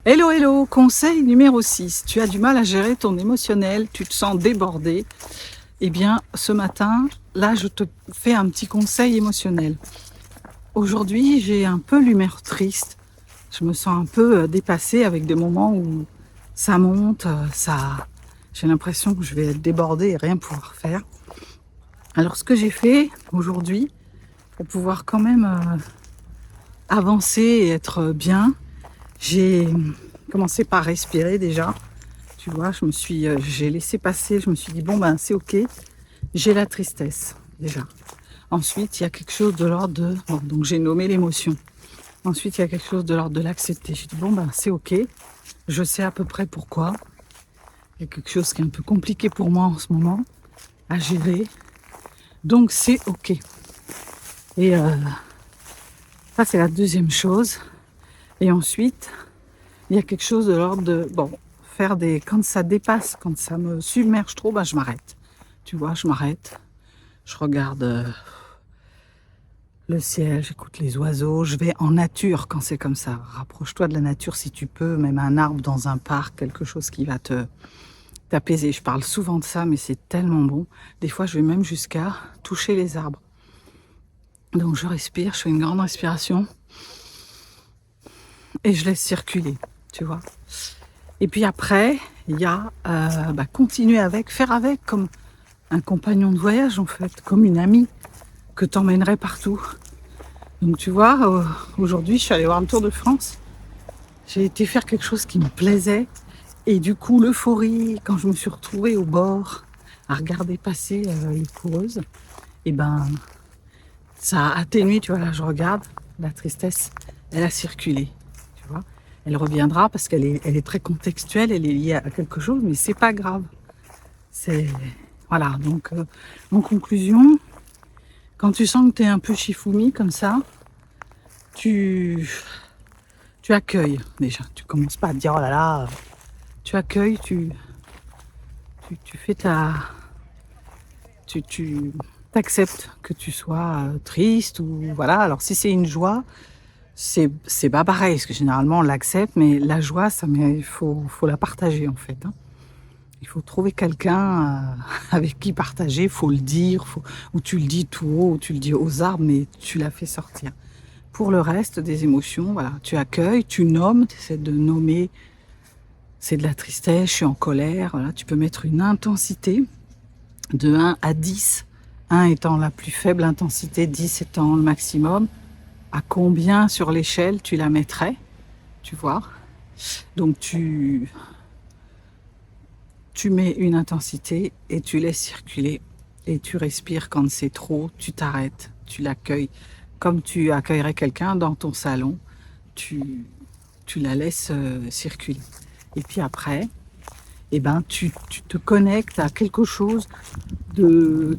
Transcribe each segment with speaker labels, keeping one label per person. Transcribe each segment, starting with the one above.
Speaker 1: Hello, hello, conseil numéro 6. Tu as du mal à gérer ton émotionnel, tu te sens débordé. Eh bien, ce matin, là, je te fais un petit conseil émotionnel. Aujourd'hui, j'ai un peu l'humeur triste. Je me sens un peu dépassée avec des moments où ça monte, j'ai l'impression que je vais être débordée et rien pouvoir faire. Alors, ce que j'ai fait aujourd'hui, pour pouvoir quand même avancer et être bien, j'ai commencé par respirer déjà. Tu vois, j'ai laissé passer, je me suis dit, bon, ben, c'est ok, j'ai la tristesse, déjà. Ensuite, il y a quelque chose de l'ordre de... Bon, donc j'ai nommé l'émotion. Ensuite, il y a quelque chose de l'ordre de l'accepter. J'ai dit, bon, ben, c'est ok, je sais à peu près pourquoi. Il y a quelque chose qui est un peu compliqué pour moi en ce moment, à gérer. Donc, c'est ok. Et ça, c'est la deuxième chose. Et ensuite, il y a quelque chose de l'ordre de... Bon, quand ça dépasse, quand ça me submerge trop, ben, je m'arrête. Tu vois, je m'arrête. Je regarde le ciel, j'écoute les oiseaux. Je vais en nature quand c'est comme ça. Rapproche-toi de la nature si tu peux, même un arbre dans un parc, quelque chose qui va t'apaiser. Je parle souvent de ça, mais c'est tellement bon. Des fois, je vais même jusqu'à toucher les arbres. Donc, je respire, je fais une grande respiration et je laisse circuler, tu vois. Et puis après, il y a continuer avec, faire avec, comme un compagnon de voyage en fait, comme une amie que t'emmènerais partout. Donc tu vois, aujourd'hui je suis allée voir le Tour de France. J'ai été faire quelque chose qui me plaisait. Et du coup, l'euphorie, quand je me suis retrouvée au bord, à regarder passer les coureuses, et ben ça a atténué, tu vois, là je regarde, la tristesse, elle a circulé, tu vois. Elle reviendra parce elle est très contextuelle, elle est liée à quelque chose, mais c'est pas grave. C'est... Voilà, donc en conclusion, quand tu sens que tu es un peu chifoumi comme ça, tu accueilles déjà. Tu commences pas à te dire oh là là, tu accueilles, tu fais tu t'acceptes que tu sois triste ou voilà. Alors si c'est une joie, c'est pas pareil parce que généralement on l'accepte, mais la joie, il faut la partager en fait. Hein. Il faut trouver quelqu'un avec qui partager, faut le dire, ou tu le dis tout haut, ou tu le dis aux arbres, mais tu la fais sortir. Pour le reste des émotions, voilà, tu accueilles, tu nommes, tu essaies de nommer, c'est de la tristesse, je suis en colère, voilà, tu peux mettre une intensité de 1 à 10, 1 étant la plus faible intensité, 10 étant le maximum. À combien sur l'échelle tu la mettrais, tu vois? Donc tu mets une intensité et tu laisses circuler et tu respires quand c'est trop, tu t'arrêtes, tu l'accueilles comme tu accueillerais quelqu'un dans ton salon, tu, tu la laisses circuler. Et puis après, eh ben, tu te connectes à quelque chose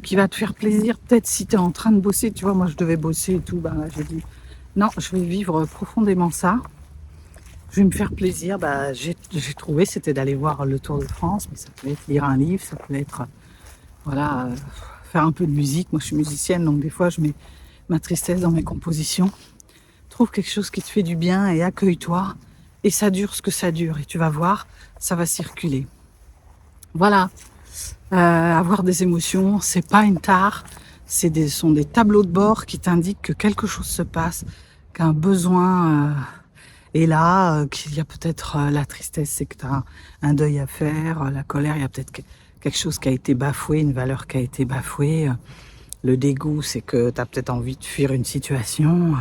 Speaker 1: qui va te faire plaisir. Peut-être si tu es en train de bosser, tu vois, moi je devais bosser et tout, ben, j'ai dit non, je vais vivre profondément ça. Je vais me faire plaisir. J'ai trouvé, c'était d'aller voir le Tour de France, mais ça peut être lire un livre, ça peut être voilà, faire un peu de musique. Moi, je suis musicienne, donc des fois, je mets ma tristesse dans mes compositions. Trouve quelque chose qui te fait du bien et accueille-toi. Et ça dure ce que ça dure. Et tu vas voir, ça va circuler. Voilà. Avoir des émotions, c'est pas une tare. Sont des tableaux de bord qui t'indiquent que quelque chose se passe, qu'un besoin est là, qu'il y a peut-être la tristesse, c'est que tu as un deuil à faire, la colère, il y a peut-être quelque chose qui a été bafoué, une valeur qui a été bafouée. Le dégoût, c'est que tu as peut-être envie de fuir une situation.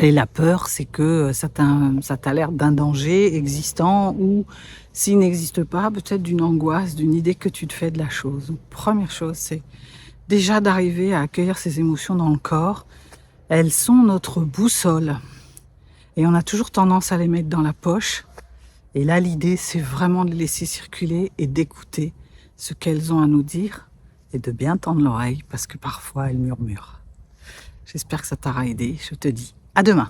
Speaker 1: Et la peur, c'est que ça t'alerte d'un danger existant ou s'il n'existe pas, peut-être d'une angoisse, d'une idée que tu te fais de la chose. Donc, première chose, c'est déjà d'arriver à accueillir ces émotions dans le corps. Elles sont notre boussole. Et on a toujours tendance à les mettre dans la poche. Et là, l'idée, c'est vraiment de les laisser circuler et d'écouter ce qu'elles ont à nous dire et de bien tendre l'oreille parce que parfois elles murmurent. J'espère que ça t'aura aidé. Je te dis à demain.